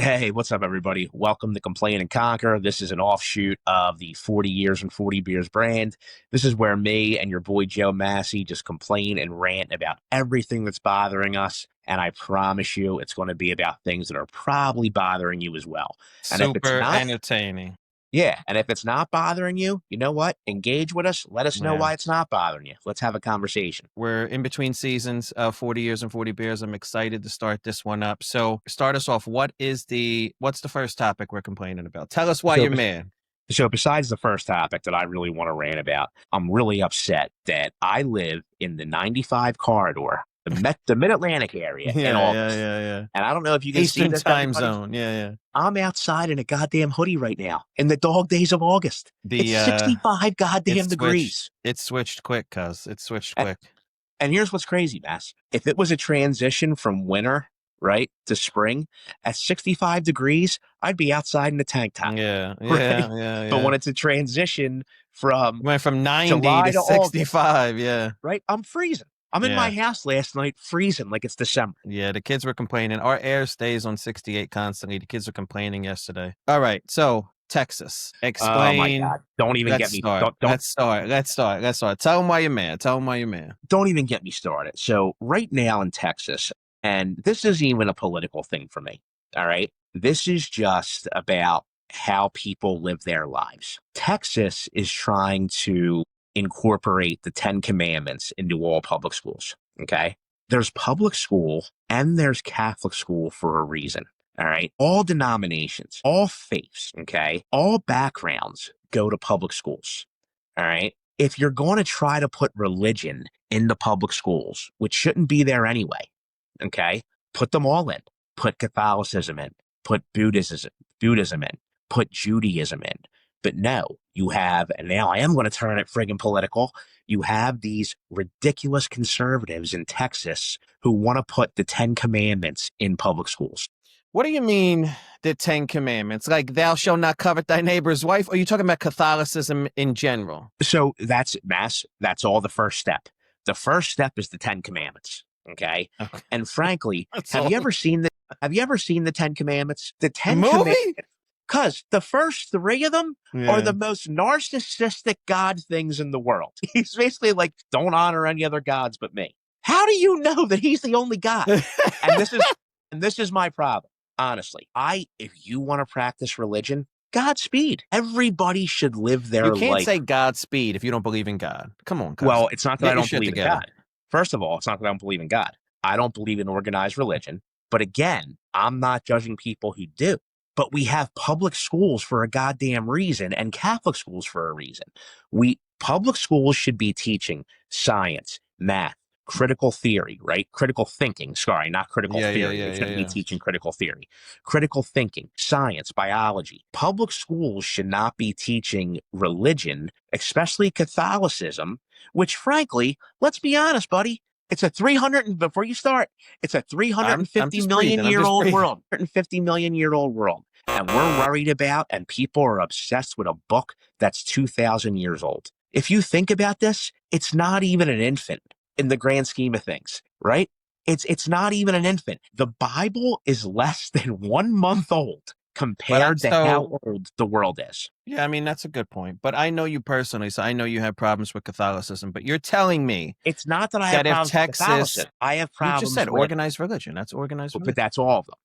Hey, what's up, everybody? Welcome to Complain and Conquer. This is an offshoot of the 40 Years and 40 Beers brand. This is where me and your boy Joe Massey just complain and rant about everything that's bothering us. And I promise you, it's going to be about things that are probably bothering you as well. And if it's Super not, entertaining. yeah. And if it's not bothering you, you know what? Engage with us. Let us know Yeah. why it's not bothering you. Let's have a conversation. We're in between seasons of 40 Years and 40 Beers. I'm excited to start this one up. So start us off. What's the first topic we're complaining about? Tell us why So, you're mad. So besides the first topic that I really want to rant about, I'm really upset that I live in the 95 corridor, the Mid-Atlantic area in August. Yeah. And I don't know if you can see Eastern this, time everybody. zone. Yeah. I'm outside in a goddamn hoodie right now in the dog days of August. It's The 65 goddamn degrees. it switched quick, cuz. It switched A- quick. And here's what's crazy, Mass. If it was a transition from winter, right, to spring at 65 degrees, I'd be outside in a tank top, right? But Yeah. when it's a transition from Went from 90 July to to August, 65. Yeah. right? I'm freezing. I'm in my Yeah. house last night freezing like it's December. Yeah, the kids were complaining. Our air stays on 68 constantly. The kids were complaining yesterday. All right, so Texas. Oh my Explain. God. Don't even Let's get me start. Let's start. Tell them why you're mad. Tell them why you're mad. don't even get me started. So right now in Texas, and this isn't even a political thing for me. All right. This is just about how people live their lives. Texas is trying to incorporate the 10 commandments into all public schools. Okay. There's public school and there's Catholic school for a reason. All right. All denominations, all faiths, okay, all backgrounds go to public schools. All right. If you're going to try to put religion in the public schools, which shouldn't be there anyway, okay, put them all in. Put Catholicism in. Put Buddhism in. Put Judaism in. But no, you have, and now I am going to turn it friggin' political. You have these ridiculous conservatives in Texas who want to put the 10 commandments in public schools. What do you mean the 10 commandments? Like thou shalt not covet thy neighbor's wife? Or are you talking about Catholicism in general? So that's Mass. That's all the first step. The first step is the 10 commandments. Okay. Okay. And frankly, That's have all. you ever seen have you ever seen the 10 commandments? The The 10 movie? commandments, because the first three of them are the most narcissistic God things in the world. He's basically like, don't honor any other gods but me. How do you know that he's the only God? And this is my problem. Honestly, if you want to practice religion, Godspeed. Everybody should live You their can't life. say Godspeed if you don't believe in God. Come on, cuz. Well, it's not that Get I your don't shit believe in together. God. First of all, it's not that I don't believe in God. I don't believe in organized religion. But again, I'm not judging people who do. But we have public schools for a goddamn reason and Catholic schools for a reason. Public schools should be teaching science, math, critical theory, right? Critical thinking. Sorry, not critical theory. They shouldn't be Yeah. teaching critical theory. Critical thinking, science, biology. Public schools should not be teaching religion, especially Catholicism, which frankly, let's be honest, buddy, it's a 300, before you start, it's a I'm 350 just million breathing. I'm year just old breathing. world. 150 million year old world. And we're worried about, and people are obsessed with a book that's 2,000 years old. If you think about this, it's not even an infant in the grand scheme of things, right? It's not even an infant. The Bible is less than 1 month old compared to how old the world is. Yeah, I mean, that's a good point. But I know you personally, so I know you have problems with Catholicism. But you're telling me It's not that I have that if problems with Texas, Catholicism. I have you just problems said with, organized religion. That's organized but religion. that's all of them.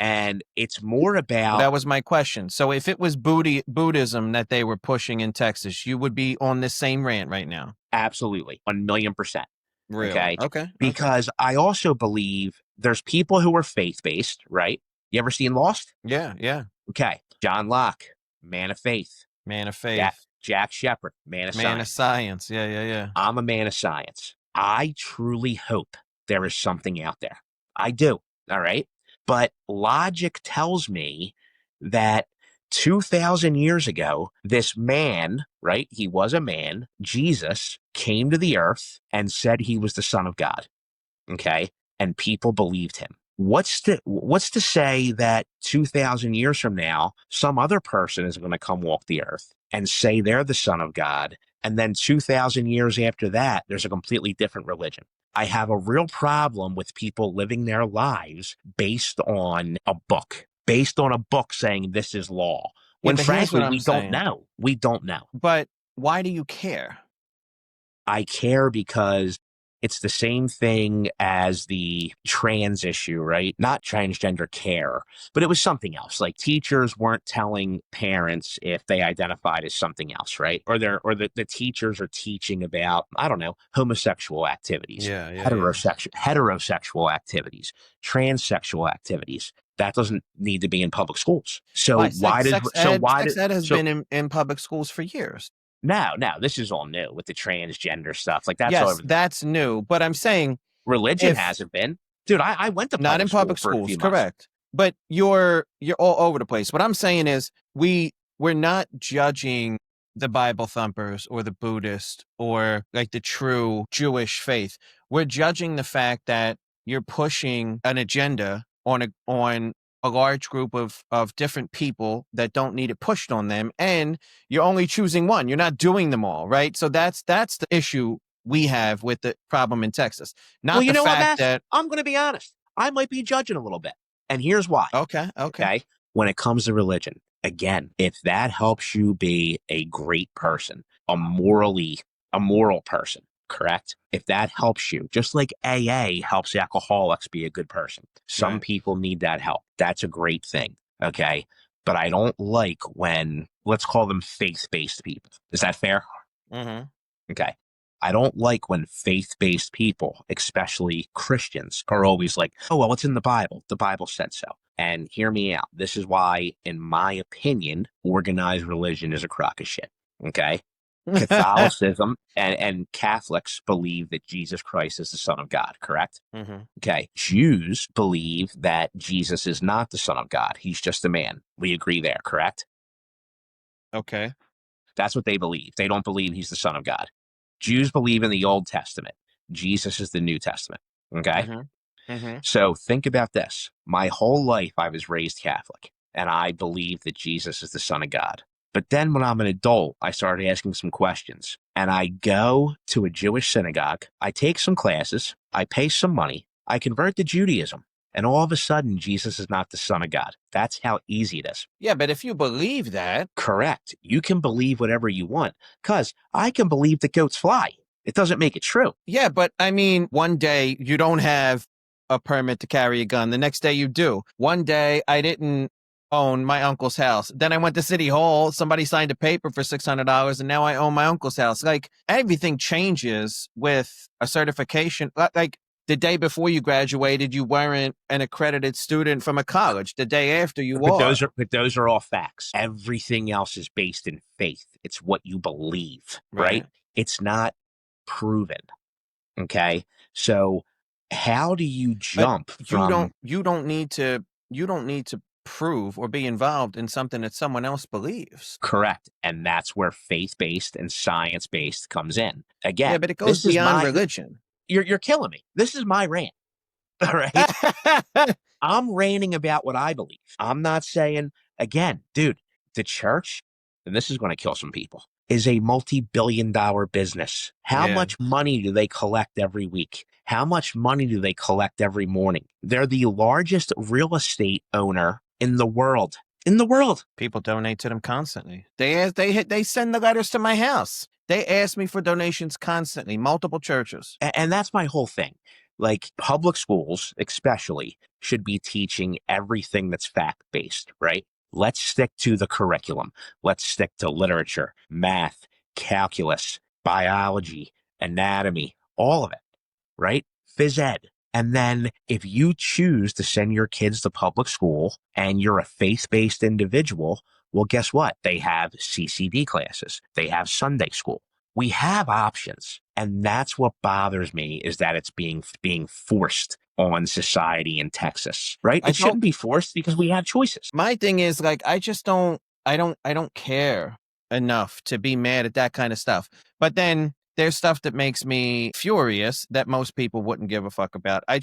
And it's more Well, about, that was my question. So if it was Buddhism that they were pushing in Texas, you would be on this same rant right now. absolutely 1,000,000%. Really? Okay. Okay. Because I also believe there's people who are faith based, right? You ever seen Lost? Yeah. Okay. John Locke, man of faith. Man of faith. Jack Shepherd, man of Man of science. science. Yeah. I'm a man of science. I truly hope there is something out there. I do. All right. But logic tells me that 2,000 years ago, this man, right? He was a man, Jesus, came to the earth and said he was the Son of God. Okay. And people believed him. What's to say that 2,000 years from now, some other person is going to come walk the earth and say they're the Son of God, and then 2,000 years after that, there's a completely different religion? I have a real problem with people living their lives based on a book. based on a book saying this is law. Yeah, When but here's what frankly, I'm we don't saying. know. We don't know. But why do you care? I care because it's the same thing as the trans issue, right? Not transgender care, but it was something else. Like teachers weren't telling parents if they identified as something else, right? Or the teachers are teaching about, I don't know, homosexual activities, Yeah, yeah, yeah. heterosexual activities, transsexual activities. That doesn't need to be in public schools. So Why why does so why sex did ed has so been in public schools for years. no, this is all new with the transgender stuff. Like that's all Yes, over the that's new. But I'm saying religion if hasn't been. Dude, I went to not in public school public for a schools, few months. correct. But you're all over the place. What I'm saying is we're not judging the Bible thumpers or the Buddhist or like the true Jewish faith. We're judging the fact that you're pushing an agenda on a large group of different people that don't need it pushed on them, and you're only choosing one. You're not doing them all, right? So that's the issue we have with the problem in Texas. Well, Not you the know what, fact Max? that I'm going to be honest. I might be judging a little bit. And here's why. okay, okay. Okay. When it comes to religion, again, if that helps you be a great person, a moral person, correct? If that helps you, just like AA helps alcoholics be a good person, some Right. people need that help. That's a great thing. Okay. But I don't like when, let's call them faith based people. Is that fair? Mhm. Okay. I don't like when faith based people, especially Christians, are always like, oh, well, it's in the Bible. The Bible said so. And hear me out. This is why, in my opinion, organized religion is a crock of shit. Okay. Catholicism and Catholics believe that Jesus Christ is the Son of God, correct? Mhm. Okay. Jews believe that Jesus is not the Son of God. He's just a man. We agree there, correct? Okay. That's what they believe. They don't believe he's the Son of God. Jews believe in the Old Testament. Jesus is the New Testament. Okay. Mhm. Mhm. So think about this. My whole life, I was raised Catholic, and I believe that Jesus is the Son of God. But then when I'm an adult, I started asking some questions. And I go to a Jewish synagogue, I take some classes, I pay some money, I convert to Judaism. And all of a sudden, Jesus is not the Son of God. That's how easy it is. Yeah, but if you believe that, Correct. You can believe whatever you want, because I can believe that goats fly. It doesn't make it true. yeah, but I mean, one day you don't have a permit to carry a gun. The next day you do. One day I didn't own my uncle's house. Then I went to City Hall. Somebody signed a paper for $600, and now I own my uncle's house. Like everything changes with a certification. Like the day before you graduated, you weren't an accredited student from a college. The day after, you are. But those are all facts. Everything else is based in faith. It's what you believe, right? Right. It's not proven. Okay. So how do you But jump you from don't need to prove or be involved in something that someone else believes. correct? And that's where faith based and science based comes in. Yeah, Again, but it goes this is beyond my, religion. you're killing me. This is my rant. All right. I'm ranting about what I believe. I'm not saying, again, dude, the church, and this is going to kill some people, is a multi-billion-dollar business. How Yeah. much money do they collect every week? How much money do they collect every morning? They're the largest real estate owner in the world. In the world. People donate to them constantly. They send the letters to my house. They ask me for donations constantly, multiple churches. And that's my whole thing. Like public schools, especially, should be teaching everything that's fact based, right? Let's stick to the curriculum. Let's stick to literature, math, calculus, biology, anatomy, all of it, right? Phys ed. And then if you choose to send your kids to public school and you're a faith based individual, well, guess what? They have CCD classes, they have Sunday school. We have options. And that's what bothers me is that it's being forced on society in Texas, right? I It don't shouldn't be forced because we have choices. My thing is like I just don't care enough to be mad at that kind of stuff. But then there's stuff that makes me furious that most people wouldn't give a fuck about. I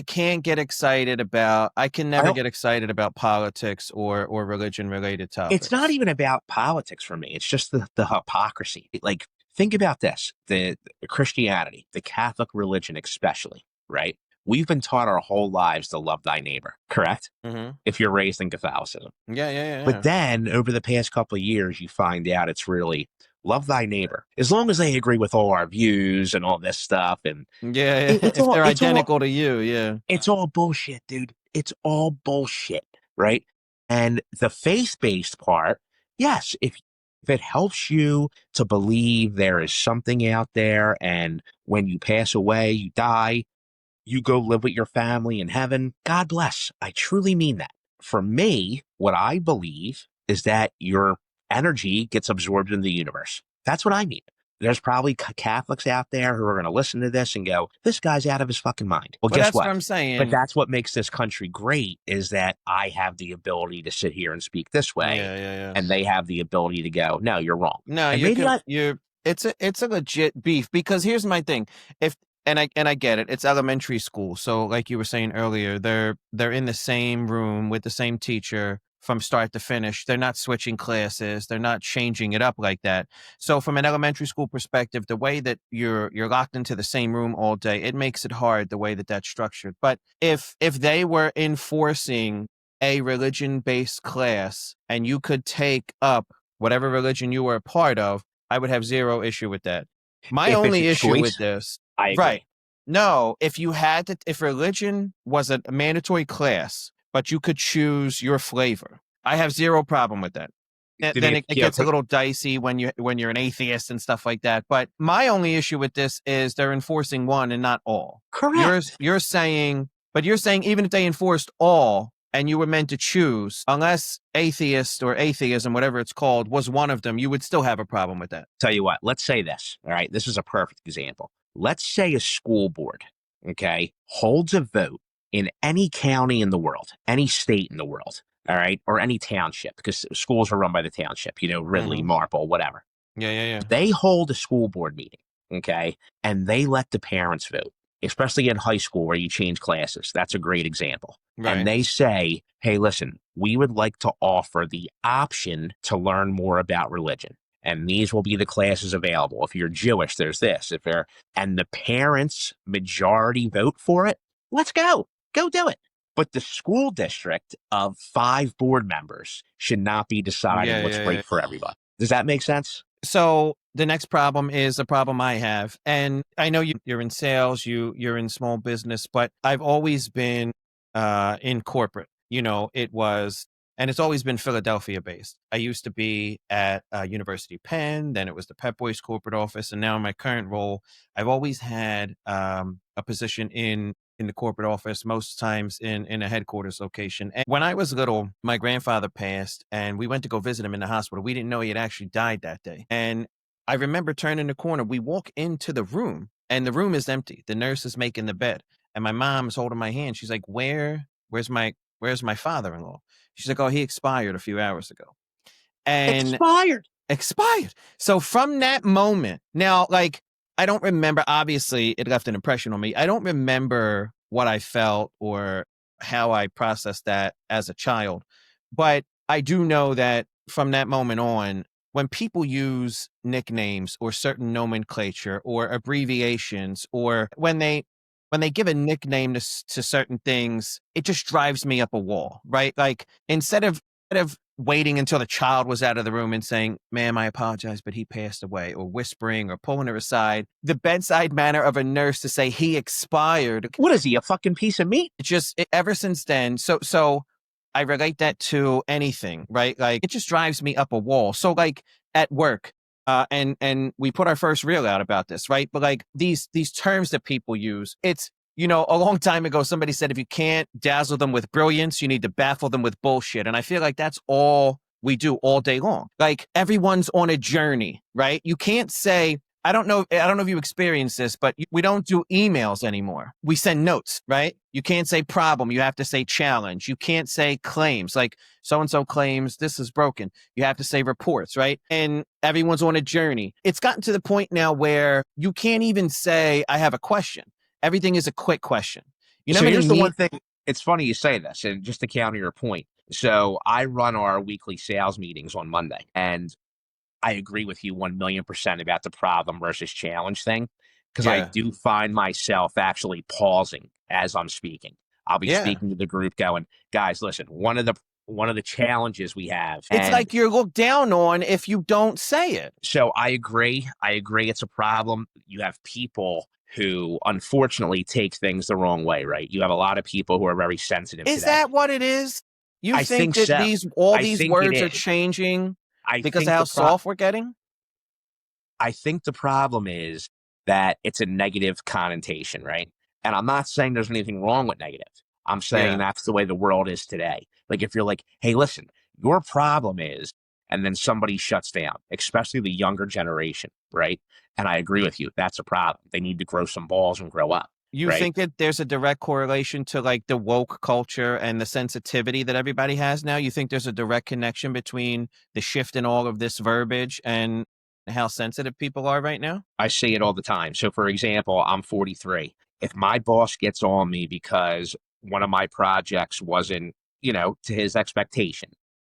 can't get excited about I can I never don't, get excited about politics or religion related it's not topics. even about politics for me. It's just the hypocrisy. Like, think about this, the Christianity, the Catholic religion, especially, right? we've been taught our whole lives to love thy neighbor, correct? Mhm. If you're raised in Catholicism. Yeah, yeah, yeah, But yeah. then over the past couple of years, you find out it's really love thy neighbor. As long as they agree with all our views and all this stuff. And Yeah, yeah. it's If all, they're it's all, identical to you, yeah. it's all bullshit, dude. It's all bullshit, right? And the faith-based part, yes, if it helps you to believe there is something out there, and when you pass away, you die, you go live with your family in heaven, God bless. I truly mean that. For me, what I believe is that your energy gets absorbed in the universe. That's what I mean. There's probably Catholics out there who are going to listen to this and go, this guy's out of his fucking mind. Well, Well, guess that's what what? I'm But saying. that's what makes this country great, is that I have the ability to sit here and speak this way, Yeah, yeah, yeah. and they have the ability to go, no, you're wrong. No, And maybe I, you're it's a legit beef because here's my thing. If and I get it. It's elementary school. So like you were saying earlier, they're in the same room with the same teacher from start to finish. They're not switching classes. They're not changing it up like that. So from an elementary school perspective, the way that you're locked into the same room all day, it makes it hard the way that that's structured. But if they were enforcing a religion-based class and you could take up whatever religion you were a part of, I would have zero issue with that. My if it's a only issue with choice, this, I right? agree. No, if you had to, if religion was a mandatory class, but you could choose your flavor, I have zero problem with that. Then it Yeah, gets a little dicey when you're an atheist and stuff like that. But my only issue with this is they're enforcing one and not all. correct. You're saying, but you're saying even if they enforced all and you were meant to choose, unless atheist or atheism, whatever it's called, was one of them, you would still have a problem with that. Tell you what, let's say this. All right. This is a perfect example. Let's say a school board, okay, holds a vote in any county in the world, any state in the world, all right, or any township, because schools are run by the township, Ridley, Hmm. Marple, whatever. Yeah, yeah, yeah. They hold a school board meeting, okay, and they let the parents vote, especially in high school where you change classes. That's a great example. And Right. they say, hey, listen, we would like to offer the option to learn more about religion. And these will be the classes available. If you're Jewish, there's this. If you're, and the parents' majority vote for it, let's go. Go do it. But the school district of 5 board members should not be deciding Yeah, what's yeah, yeah. great for everybody. Does that make sense? So the next problem is a problem I have, and I know you're in sales, you're in small business, but I've always been in corporate. It was, and it's always been Philadelphia based. I used to be at University Penn, then it was the Pep Boys corporate office, and now in my current role, I've always had a position in the corporate office, most times in a headquarters location. And when I was little, my grandfather passed and we went to go visit him in the hospital. We didn't know he had actually died that day. And I remember turning the corner. We walk into the room and the room is empty. The nurse is making the bed. And my mom is holding my hand. She's like, where's my father-in-law? She's like, oh, he expired a few hours ago. And Expired. expired. So from that moment, now, like, I don't remember, obviously, it left an impression on me. I don't remember what I felt or how I processed that as a child. But I do know that from that moment on, when people use nicknames or certain nomenclature or abbreviations, or when they give a nickname to certain things, it just drives me up a wall, right? Like instead of waiting until the child was out of the room and saying, ma'am, I apologize, but he passed away, or whispering or pulling her aside, the bedside manner of a nurse to say he expired. What is he, a fucking piece of meat? Ever since then, so I relate that to anything, right? Like it just drives me up a wall. So like at work, and we put our first reel out about this, right? But like these terms that people use, it's a long time ago, somebody said if you can't dazzle them with brilliance, you need to baffle them with bullshit. And I feel like that's all we do all day long. Like everyone's on a journey, right? You can't say, I don't know if you experience this, but we don't do emails anymore. We send notes, right? You can't say problem. You have to say challenge. You can't say claims, like so-and-so claims this is broken. You have to say reports, right? And everyone's on a journey. It's gotten to the point now where you can't even say, I have a question. Everything is a quick question. You know So how many here's the one meet? thing. It's funny you say this, and just to counter your point. So I run our weekly sales meetings on Monday, and I agree with you 1,000,000% about the problem versus challenge thing, because I Yeah. do find myself actually pausing as I'm speaking. I'll be Yeah. speaking to the group going, guys, listen, one of the challenges we have, It's and like you're looked down on if you don't say it. so I agree. I agree it's a problem. You have people who unfortunately take things the wrong way, right? You have a lot of people who are very sensitive Is today. that what it is? You I think think that so. all I these think it words are is. changing I because of think how the pro soft we're getting? I think the problem is that it's a negative connotation, right? And I'm not saying there's anything wrong with negative. I'm saying Yeah. that's the way the world is today. Like if you're like, hey, listen, your problem is, and then somebody shuts down, especially the younger generation, right? And I agree with you. That's a problem. They need to grow some balls and grow up, You right? think that there's a direct correlation to like the woke culture and the sensitivity that everybody has now? You think there's a direct connection between the shift in all of this verbiage and how sensitive people are right now? I say it all the time. So, for example, I'm 43. If my boss gets on me because one of my projects wasn't, to his expectation,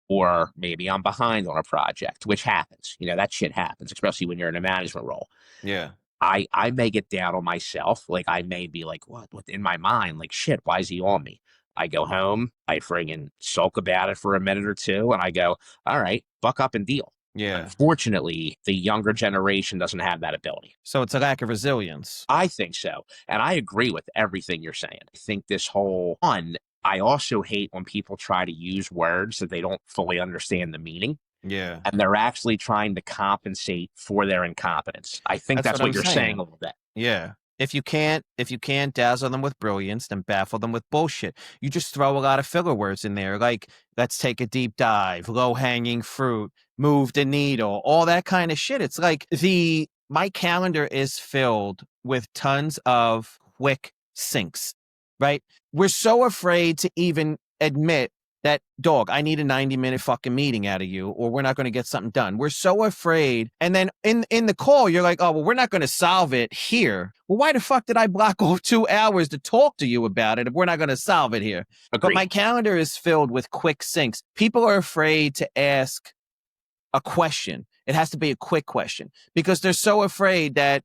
or maybe I'm behind on a project, which happens, that shit happens, especially when you're in a management role. Yeah. I may get down on myself. Like I may be like, what in my mind, like shit, why is he on me? I go home, I friggin' sulk about it for a minute or two, and I go, all right, buck up and deal. Yeah. Unfortunately, the younger generation doesn't have that ability. So it's a lack of resilience. I think so. And I agree with everything you're saying. I think this whole one, I also hate when people try to use words that they don't fully understand the meaning Yeah. and they're actually trying to compensate for their incompetence. I think That's that's what what I'm you're saying a saying. little bit. Yeah. If you can't dazzle them with brilliance, then baffle them with bullshit. You just throw a lot of filler words in there, like let's take a deep dive, low hanging fruit, move the needle, all that kind of shit. It's like my calendar is filled with tons of quick syncs, right? We're so afraid to even admit that, dog, I need a 90-minute fucking meeting out of you, or we're not going to get something done. We're so afraid. And then in the call, you're like, oh, well, we're not going to solve it here. Well, why the fuck did I block off 2 hours to talk to you about it if we're not going to solve it here? But Agreed. my calendar is filled with quick syncs. People are afraid to ask a question. It has to be a quick question because they're so afraid that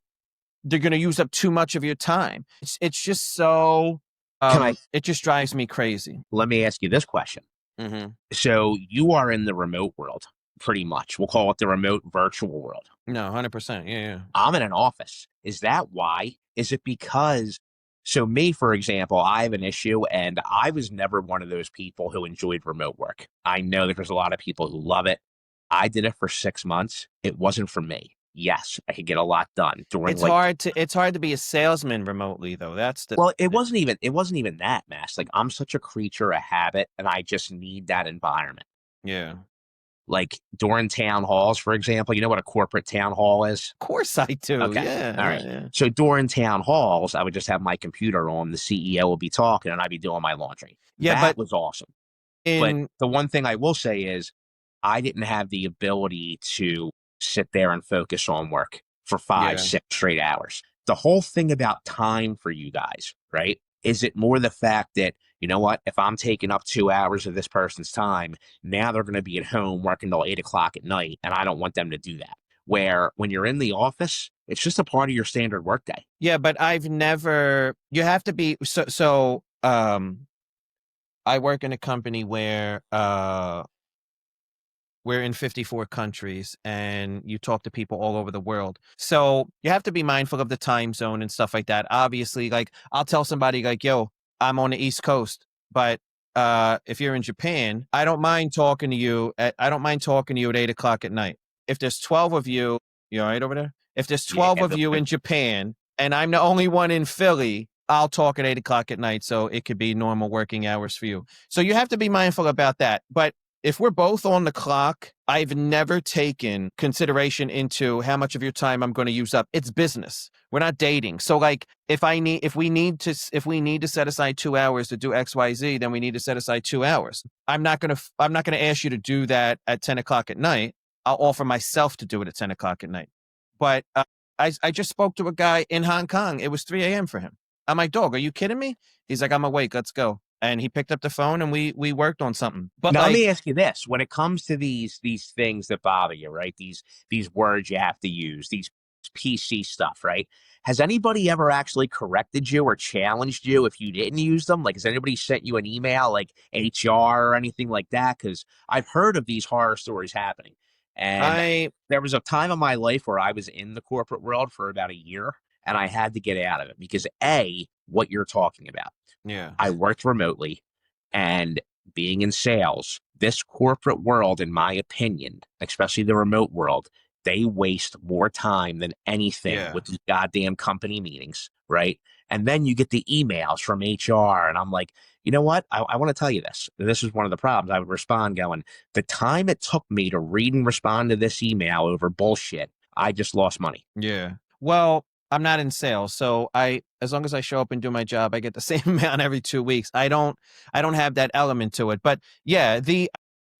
they're going to use up too much of your time. It's just so, Can I it just drives me crazy. let me ask you this question? Mm-hmm. So you are in the remote world, pretty much. We'll call it the remote virtual world. No, 100%. Yeah, yeah. I'm in an office. Is that why? Is it because? So, me, for example, I have an issue, and I was never one of those people who enjoyed remote work. I know that there's a lot of people who love it. I did it for 6 months. It wasn't for me. Yes, I could get a lot done during It's hard to be a salesman remotely though. That's the well, it wasn't even that, Mass. Like I'm such a creature of habit, and I just need that environment. yeah. Like during town halls, for example, you know what a corporate town hall is? Of course I do. Okay. Yeah, All yeah, right. yeah. So during town halls, I would just have my computer on. The CEO would be talking and I'd be doing my laundry. Yeah, That but was awesome. But in the one thing I will say is I didn't have the ability to sit there and focus on work for five, yeah. 6 straight hours. The whole thing about time for you guys, right? Is it more the fact that, you know what, if I'm taking up 2 hours of this person's time, now they're going to be at home working till 8 o'clock at night, and I don't want them to do that. Where when you're in the office, it's just a part of your standard workday. Yeah, but I've never you have to be I work in a company where we're in 54 countries and you talk to people all over the world. So you have to be mindful of the time zone and stuff like that. Obviously, like I'll tell somebody like, yo, I'm on the East Coast, but if you're in Japan, I don't mind talking to you at 8 o'clock at night. If there's 12 of you, you all right over there? If there's 12 Yeah, of you in Japan and I'm the only one in Philly, I'll talk at 8 o'clock at night. So it could be normal working hours for you. So you have to be mindful about that. But if we're both on the clock, I've never taken consideration into how much of your time I'm going to use up. It's business. We're not dating. So like if we need to set aside 2 hours to do XYZ, then we need to set aside 2 hours. I'm not going to ask you to do that at 10 o'clock at night. I'll offer myself to do it at 10 o'clock at night. But I just spoke to a guy in Hong Kong. It was 3 a.m. for him. I'm like, dog, are you kidding me? He's like, I'm awake. Let's go. And he picked up the phone and we worked on something. But Now let like, me ask you this: when it comes to these things that bother you, right? These words you have to use, these PC stuff, right? Has anybody ever actually corrected you or challenged you if you didn't use them? Like, has anybody sent you an email, like HR or anything like that? Because I've heard of these horror stories happening. And I there was a time in my life where I was in the corporate world for about a year and I had to get out of it because A, what you're talking about. yeah, I worked remotely and being in sales, this corporate world, in my opinion, especially the remote world, they waste more time than anything yeah. with these goddamn company meetings, right? And then you get the emails from HR, and I'm like, you know what? I want to tell you this. This is one of the problems. I would respond going, the time it took me to read and respond to this email over bullshit, I just lost money. Yeah. Well, I'm not in sales, so as long as I show up and do my job, I get the same amount every 2 weeks. I don't have that element to it. But yeah,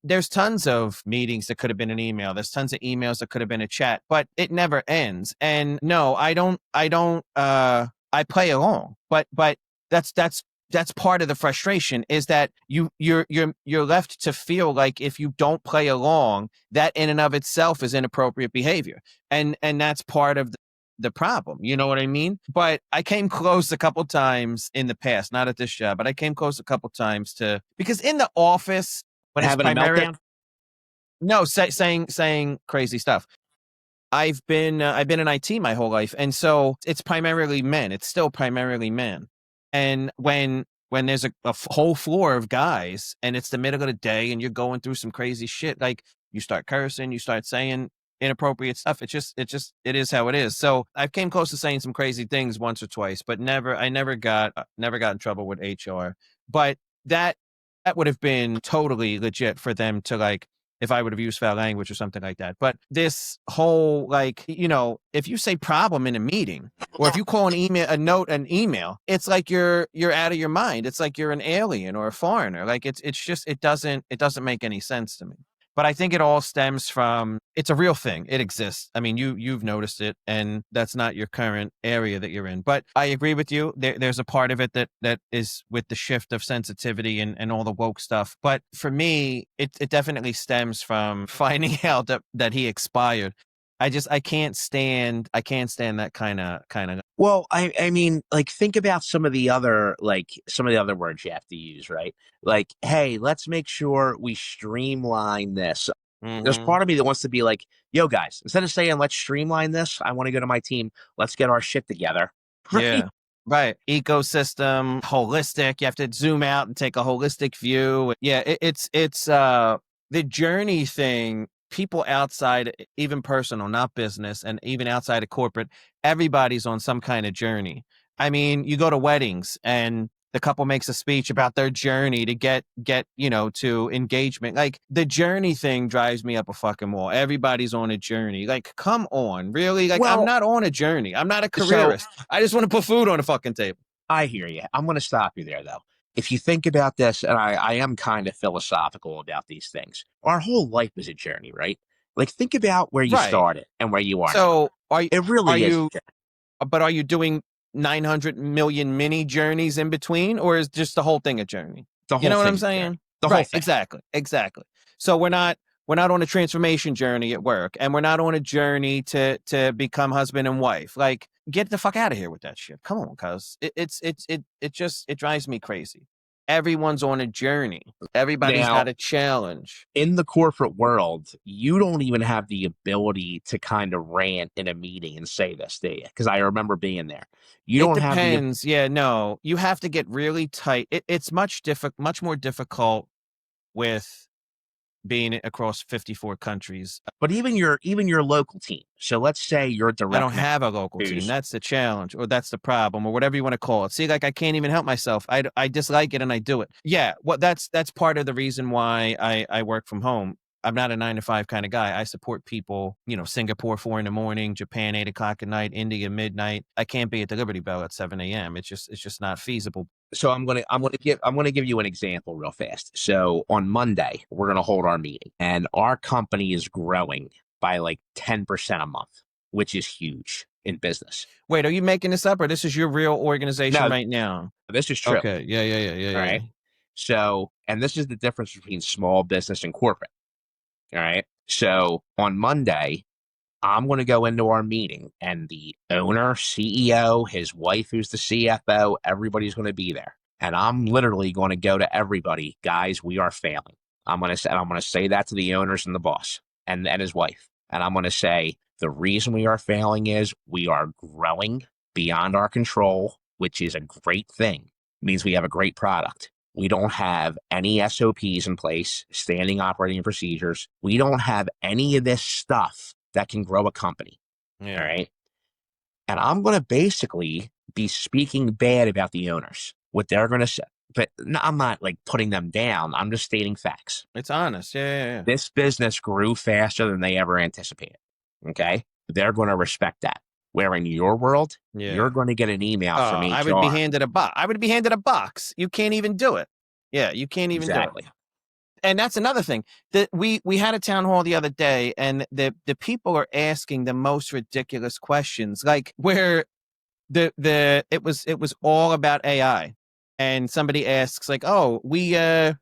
there's tons of meetings that could have been an email. There's tons of emails that could have been a chat, but it never ends. And no, I play along. But that's part of the frustration is that you're left to feel like if you don't play along, that in and of itself is inappropriate behavior. And that's part of the problem. You know what I mean? But I came close a couple times in the past, not at this job, but I came close a couple times to because in the office when it's Having a primary meltdown? no saying crazy stuff. I've been in IT my whole life, and so it's primarily men. It's still primarily men. And when there's a whole floor of guys, and it's the middle of the day, and you're going through some crazy shit, like you start cursing, you start saying inappropriate stuff. It is how it is. So I came close to saying some crazy things once or twice, but I never got in trouble with HR. But that that would have been totally legit for them to like if I would have used foul language or something like that. But this whole like, if you say problem in a meeting, or if you call an email, it's like you're out of your mind. It's like you're an alien or a foreigner. Like it's just it doesn't make any sense to me. But I think it all stems from it's a real thing. It exists. I mean, you've noticed it, and that's not your current area that you're in. But I agree with you. There's a part of it that is with the shift of sensitivity and all the woke stuff. But for me, it definitely stems from finding out that he expired. I can't stand that kind of. Well, I mean, like think about some of the other words you have to use, right? Like, hey, let's make sure we streamline this. There's Mm-hmm. part of me that wants to be like, yo, guys, instead of saying let's streamline this, I want to go to my team, let's get our shit together. Right? Yeah. Right. Ecosystem, holistic. You have to zoom out and take a holistic view. Yeah, it's the journey thing. People outside, even personal, not business, and even outside of corporate, everybody's on some kind of journey. I mean, you go to weddings and the couple makes a speech about their journey to get to engagement. Like the journey thing drives me up a fucking wall. Everybody's on a journey. Like, come on, really? Like, I'm Well, not on a journey. I'm not a so careerist. I just want to put food on the fucking table. I hear you. I'm going to stop you there, though. If you think about this, and I am kind of philosophical about these things, our whole life is a journey, right? Like, think about where you Right. started and where you are now. So It are really is you but are you doing 900 million mini journeys in between, or is just the whole thing a journey? the You whole know what I'm thing's a journey. saying? The whole Right, thing. exactly. So we're not on a transformation journey at work, and we're not on a journey to become husband and wife. Like, get the fuck out of here with that shit. Come on, cuz it drives me crazy. Everyone's on a journey. Everybody's Now, got a challenge. in the corporate world, you don't even have the ability to kind of rant in a meeting and say this, do you? Because I remember being there. You It don't have the, depends. Yeah, no. You have to get really tight. It's much more difficult with being across 54 countries. but even your local team. So let's say your I don't direct manager have a local team. who's That's the challenge, or that's the problem, or whatever you want to call it. See, like I can't even help myself. I dislike it and I do it. Yeah, well, that's part of the reason why I work from home. I'm not a 9 to 5 kind of guy. I support people, Singapore 4 in the morning, Japan 8 o'clock at night, India midnight. I can't be at the Liberty Bell at 7 a.m. It's just not feasible. so I'm gonna give you an example real fast. So on Monday, we're gonna hold our meeting, and our company is growing by like 10% a month, which is huge in business. Wait, are you making this up, or this is your real organization No, right now? this is true. Okay. Yeah, yeah, yeah, yeah, All yeah, yeah. right. So, and this is the difference between small business and corporate. All right. So on Monday, I'm going to go into our meeting and the owner, CEO, his wife, who's the CFO, everybody's going to be there. And I'm literally going to go to everybody, guys, we are failing. I'm going to say that to the owners and the boss and his wife. And I'm going to say the reason we are failing is we are growing beyond our control, which is a great thing. It means we have a great product. We don't have any SOPs in place, standing operating procedures. We don't have any of this stuff that can grow a company. All Yeah. right. And I'm going to basically be speaking bad about the owners, what they're going to say. But no, I'm not like putting them down. I'm just stating facts. It's honest. Yeah. This business grew faster than they ever anticipated. Okay. They're going to respect that. Where in your world, you're Yeah. going to get an email Oh, from I would be HR. handed a box. I would be handed a box. You can't even do it. Yeah, you can't even do it. Exactly. And that's another thing that we had a town hall the other day, and the people are asking the most ridiculous questions, like where it was all about AI. And somebody asks like, "Oh, we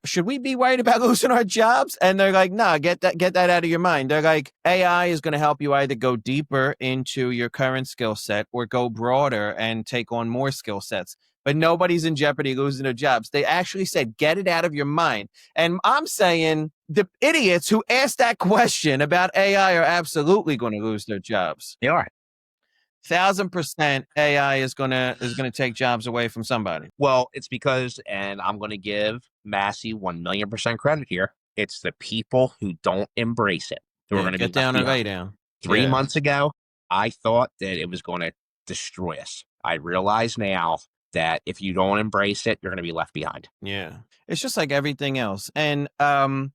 should we be worried about losing our jobs?" And they're like, "Nah, get that out of your mind." They're like, "AI is going to help you either go deeper into your current skill set or go broader and take on more skill sets. But nobody's in jeopardy losing their jobs." They actually said, "Get it out of your mind." And I'm saying the idiots who asked that question about AI are absolutely going to lose their jobs. They are. 1,000% AI is gonna take jobs away from somebody. Well, it's because, and I'm going to give Massey 1,000,000% credit here. It's the people who don't embrace it who are Yeah, going to be get left down and lay behind. down. 3 months Yeah, ago, I thought that it was going to destroy us. I realize now that if you don't embrace it, you're going to be left behind. yeah. It's just like everything else. And yeah,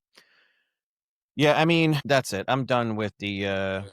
I mean, that's it. I'm done with the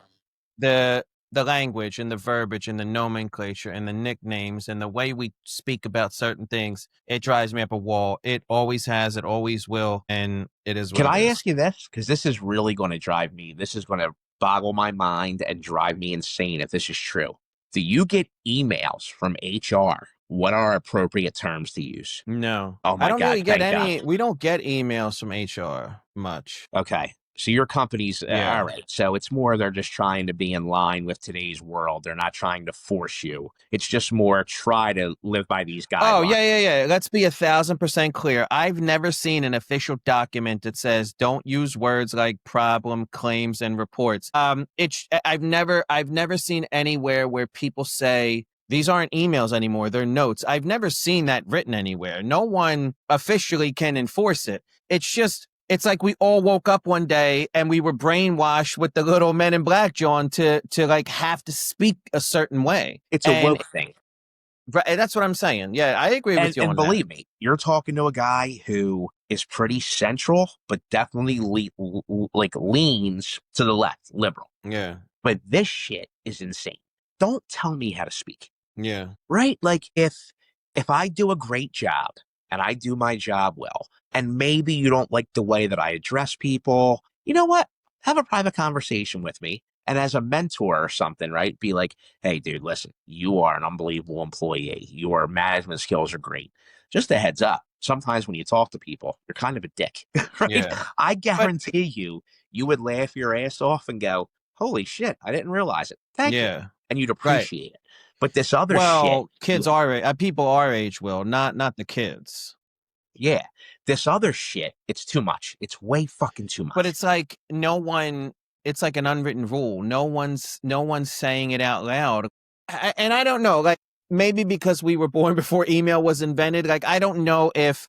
the language and the verbiage and the nomenclature and the nicknames and the way we speak about certain things. It drives me up a wall. It always has, it always will, and it is what Can it I is. ask you this? Because this is really going to drive me, this is going to boggle my mind and drive me insane if this is true. Do you get emails from HR? What are appropriate terms to use? No. Oh I my don't God, really get thank God. any we don't get emails from HR much. Okay. So your company's all Yeah. right. So it's more they're just trying to be in line with today's world. They're not trying to force you. It's just more try to live by these Oh, guidelines. yeah. Let's be 1,000% clear. I've never seen an official document that says don't use words like problem, claims, and reports. I've never seen anywhere where people say these aren't emails anymore, they're notes. I've never seen that written anywhere. No one officially can enforce it. It's like we all woke up one day and we were brainwashed with the little Men in Black, John, to like have to speak a certain way. It's a And woke thing. that's what I'm saying. Yeah, I agree with you And on that. believe me, you're talking to a guy who is pretty central, but definitely like leans to the left, liberal. Yeah, But this shit is insane. Don't tell me how to speak. yeah, Right? Like if I do a great job and I do my job well, and maybe you don't like the way that I address people, you know what? Have a private conversation with me. And as a mentor or something, right? Be like, hey, dude, listen, you are an unbelievable employee. Your management skills are great. Just a heads up. Sometimes when you talk to people, you're kind of a dick, right? yeah. I But guarantee you would laugh your ass off and go, holy shit, I didn't realize it. Thank you. yeah, And you'd right. appreciate it. But this other shit, Well, kids people our age will, not the kids. yeah, this other shit, it's too much. It's way fucking too But much. it's like no one. It's like an unwritten rule. No one's saying it out loud. And I don't know. Like maybe because we were born before email was invented. Like I don't know if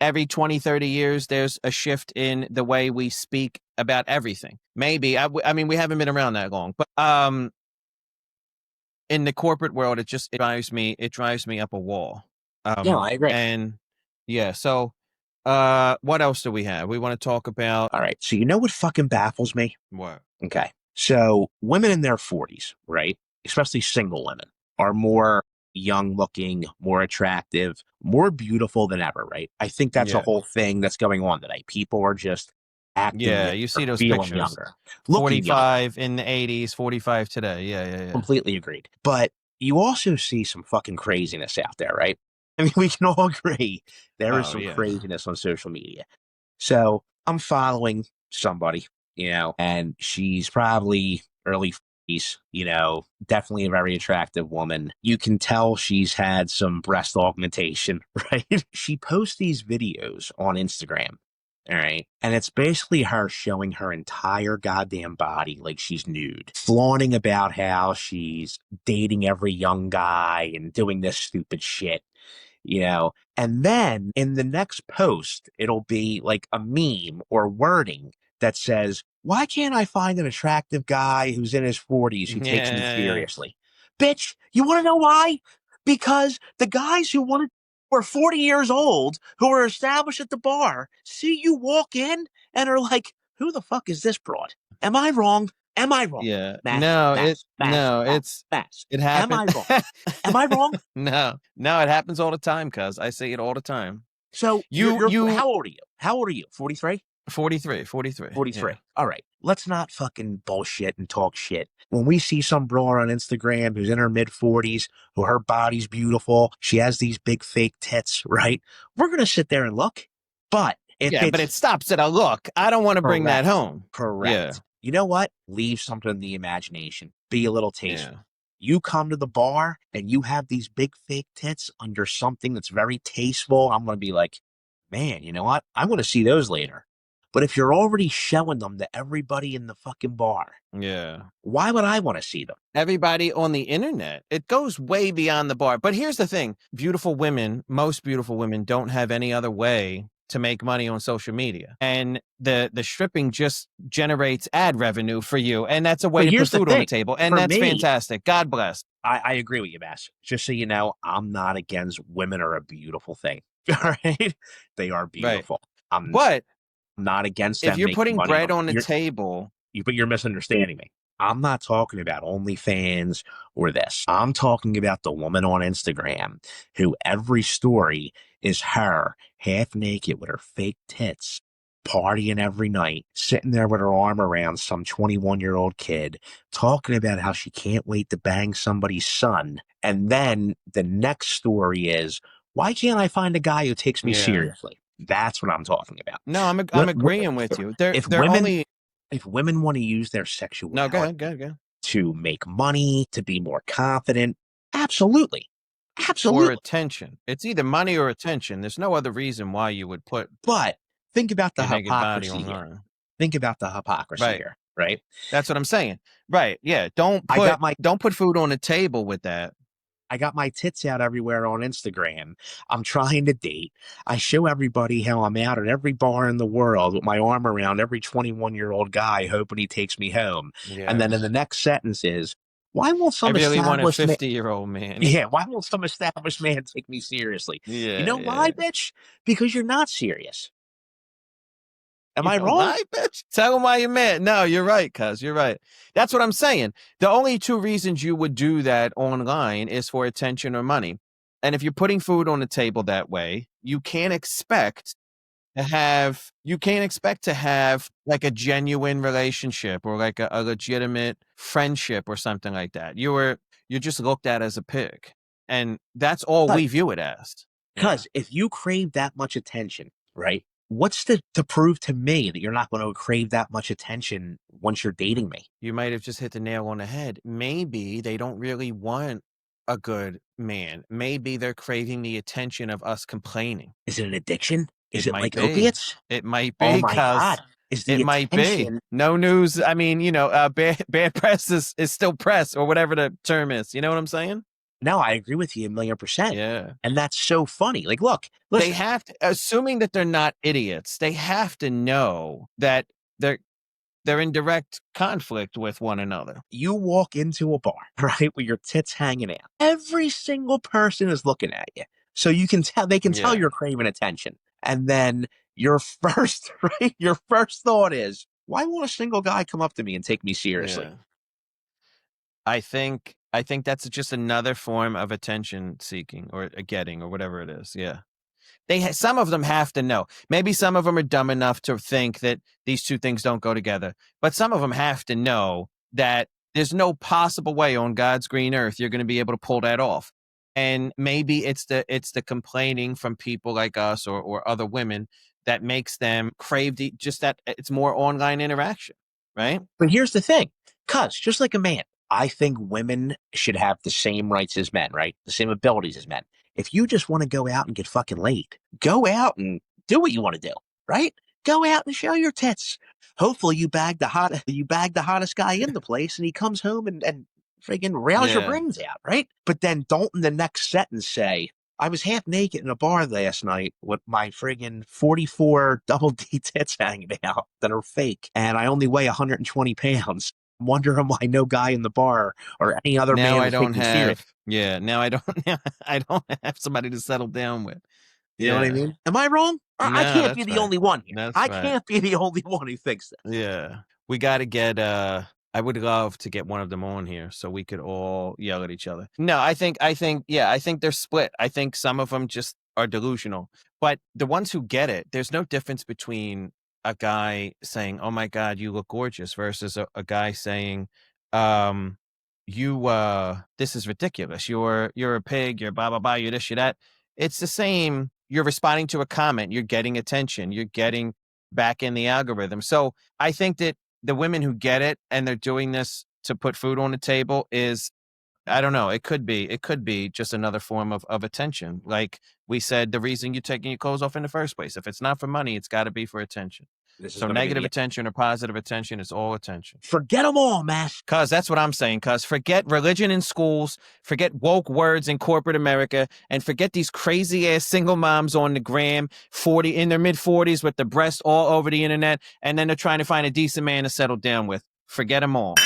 every 20, 30 years there's a shift in the way we speak about everything. Maybe I mean we haven't been around that long, but in the corporate world, it drives me up a wall. No, I agree. And yeah, so what else do we have? We want to talk about All right. So you know what fucking baffles me? what? Okay. So women in their 40s, right? Especially single women, are more young looking, more attractive, more beautiful than ever, right? I think that's a Yeah. whole thing that's going on today. People are just acting Yeah, younger, you see those feeling pictures. younger, looking younger. 45 in the 80s, 45 today. Yeah. Completely agreed. But you also see some fucking craziness out there, right? I mean, we can all agree there is Oh, some yeah. craziness on social media. So I'm following somebody, and she's probably early 40s, definitely a very attractive woman. You can tell she's had some breast augmentation, right? She posts these videos on Instagram. All right. And it's basically her showing her entire goddamn body like she's nude, flaunting about how she's dating every young guy and doing this stupid shit, And then in the next post, it'll be like a meme or wording that says, "Why can't I find an attractive guy who's in his 40s who takes me Yeah. seriously?" Bitch, you want to know why? Because the guys who are 40 years old, who are established at the bar, see you walk in and are like, "Who the fuck is this broad? Am I wrong? Am I wrong? Yeah. Mass, No, mass, mass, mass, mass. it Am happened. I wrong? Am I wrong?" No, it happens all the time, cuz I see it all the time. So You how old are you? How old are you? 43? 43, 43. Yeah. 43. All right. Let's not fucking bullshit and talk shit. When we see some broad on Instagram who's in her mid 40s, who her body's beautiful, she has these big fake tits, right? We're going to sit there and look. But if Yeah, but it it's stops at a look. I don't wanna bring that correct, home. Yeah. correct. You know what? Leave something to the imagination. Be a little tasteful. Yeah. You come to the bar and you have these big fake tits under something that's very tasteful. I'm going to be like, man, you know what? I want to see those later. But if you're already showing them to everybody in the fucking bar, Yeah. why would I want to see them? Everybody on the internet. It goes way beyond the bar. But here's the thing, beautiful women, most beautiful women don't have any other way to make money on social media. And the stripping just generates ad revenue for you, and that's a way But to put here's the food on the thing. table, and For that's me, fantastic. God bless. I agree with you, Bass. Just so you know, I'm not against women are a beautiful thing. All right. They are Right. beautiful. I'm But not against if them you're making putting money bread on on the it. table, But you're misunderstanding me. I'm not talking about OnlyFans or this. I'm talking about the woman on Instagram who every story is her half naked with her fake tits, partying every night, sitting there with her arm around some 21-year-old kid, talking about how she can't wait to bang somebody's son. And then the next story is, why can't I find a guy who takes me yeah. seriously? That's what I'm talking about. No, I'm What, what, agreeing with you. They're if they're women only if women want to use their No, go sexuality ahead, go ahead, go ahead. to make money, to be more confident, absolutely. Or Absolutely. attention. It's either money or attention. There's no other reason why you would put But think about the your naked body hypocrisy here. online. Think about the hypocrisy Right. here, right? That's what I'm saying. Right. Yeah. Don't I put got my don't put food on the table with that. I got my tits out everywhere on Instagram. I'm trying to date. I show everybody how I'm out at every bar in the world with my arm around every 21-year-old guy hoping he takes me home. And Yeah. then in the next sentence is, why won't I some really want a established man 50-year-old man. Yeah, why won't some established man take me seriously? You Yeah, know yeah. why, bitch? Because you're not serious. Am You I know wrong? why, bitch? Tell him why you're mad. No, you're right, cuz you're right. That's what I'm saying. The only two reasons you would do that online is for attention or money. And if you're putting food on the table that way, you can't expect to have like a genuine relationship or like a legitimate friendship or something like that. You're just looked at as a pig. And that's all we view it as. Yeah. Because if you crave that much attention, right? What's to prove to me that you're not going to crave that much attention once you're dating me? You might have just hit the nail on the head. Maybe they don't really want a good man. Maybe they're craving the attention of us complaining. Is it an addiction? It Is it might like be. opiates? It might Oh be, my God. cuz Is it the might be. attention? No news. I mean, bad press is still press or whatever the term is. You know what I'm saying? No, I agree with you 1,000,000%. Yeah. And that's so funny. Like, look, They listen, have to, assuming that they're not idiots, they have to know that they're they're in direct conflict with one another. you walk into a bar, right, with your tits hanging out. Every single person is looking at you. So they can tell Yeah. you're craving attention. And then your first, right, your first thought is, why won't a single guy come up to me and take me seriously? Yeah. I think that's just another form of attention seeking or getting or whatever it is. Yeah. Some of them have to know. Maybe some of them are dumb enough to think that these two things don't go together, but some of them have to know that there's no possible way on God's green earth you're going to be able to pull that off. And maybe it's the complaining from people like us or other women that makes them crave just that it's more online interaction, right? But here's the thing. Because, just like a man, I think women should have the same rights as men, right? The same abilities as men. If you just want to go out and get fucking laid, go out and do what you want to do, right? Go out and show your tits. Hopefully you bag the hottest guy in the place and he comes home and friggin' rails your Yeah. brains out, right? But then don't in the next sentence say, I was half naked in a bar last night with my friggin' 44 double D tits hanging out that are fake, and I only weigh 120 pounds. I'm wondering why no guy in the bar or any other Now man I would don't take me serious. have yeah, now I don't now I don't have somebody to settle down with. You know what I Yeah. mean? Am I wrong? I No, can't be that's the right. only one here. That's I right. can't be the only one who thinks this. Yeah. We gotta get I would love to get one of them on here so we could all yell at each other. No, I think they're split. I think some of them just are delusional. But the ones who get it, there's no difference between a guy saying, "Oh my God, you look gorgeous," versus a guy saying, um, "You this is ridiculous. You're a pig, you're blah blah blah, you're this, you're that." It's the same. You're responding to a comment, you're getting attention, you're getting back in the algorithm. So I think that the women who get it and they're doing this to put food on the table is I don't know. It could be just another form of attention. Like we said, the reason you're taking your clothes off in the first place. If it's not for money, it's got to be for attention. This is So going to be negative the attention or positive attention is all attention. forget them all, man. Cause that's what I'm saying. Cause forget religion in schools, forget woke words in corporate America, and forget these crazy ass single moms on the gram, 40 in their mid 40s with the breast all over the internet, and then they're trying to find a decent man to settle down with. Forget them all.